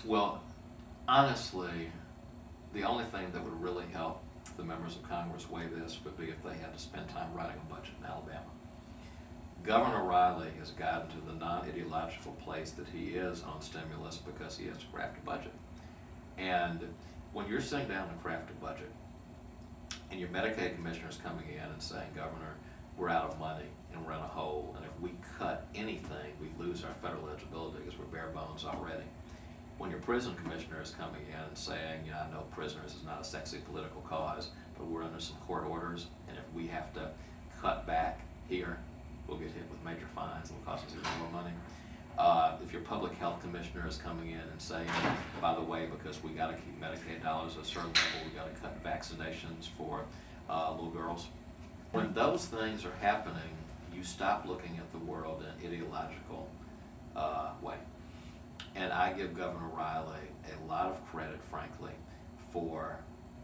Well, honestly, the only thing that would really help the members of Congress weigh this would be if they had to spend time writing a budget in Alabama. Governor Riley has gotten to the non-ideological place that he is on stimulus because he has to craft a budget. And when you're sitting down to craft a budget, and your Medicaid commissioner is coming in and saying, Governor, we're out of money and we're in a hole, and if we cut anything, we lose our federal eligibility because we're bare bones already. When your prison commissioner is coming in and saying, I know prisoners is not a sexy political cause, but we're under some court orders, and if we have to cut back here, we'll get hit with major fines and it'll cost us even more money. If your public health commissioner is coming in and saying, by the way, because we got to keep Medicaid dollars at a certain level, we got to cut vaccinations for little girls. When those things are happening, you stop looking at the world in an ideological way. And I give Governor Riley a lot of credit, frankly, for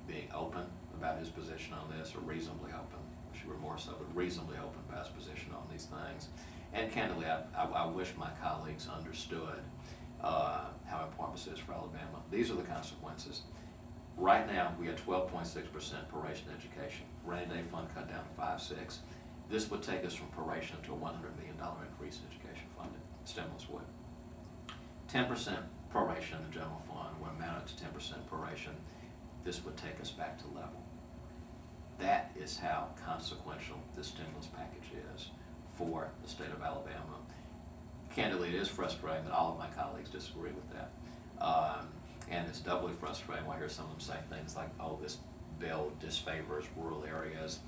being open about his position on this, or reasonably open. She were more so, but reasonably open about his position on these things. And candidly, I wish my colleagues understood how important this is for Alabama. These are the consequences. Right now, we have 12.6% proration education. Rainy day fund cut down to 5.6. This would take us from proration to a $100 million increase in education funding. Stimulus would. 10% proration in the general fund would amount to 10% proration. This would take us back to level. That is how consequential this stimulus package is for the state of Alabama. Candidly, it is frustrating that all of my colleagues disagree with that. And it's doubly frustrating when I hear some of them say things like, oh, this bill disfavors rural areas.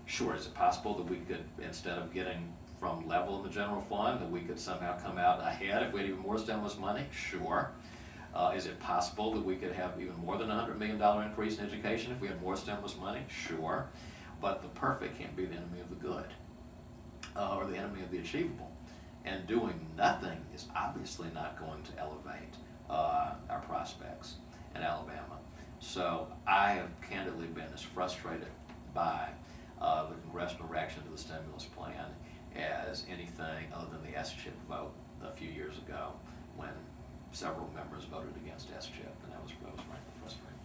Sure, is it possible that we could, instead of getting from level in the general fund, that we could somehow come out ahead if we had even more stimulus money? Sure. Is it possible that we could have even more than a $100 million increase in education if we had more stimulus money? Sure. But the perfect can't be the enemy of the good, or the enemy of the achievable. And doing nothing is obviously not going to elevate our prospects in Alabama. So I have candidly been as frustrated by the congressional reaction to the stimulus plan as anything other than the S-chip vote a few years ago when several members voted against S-chip, and that was frankly frustrating.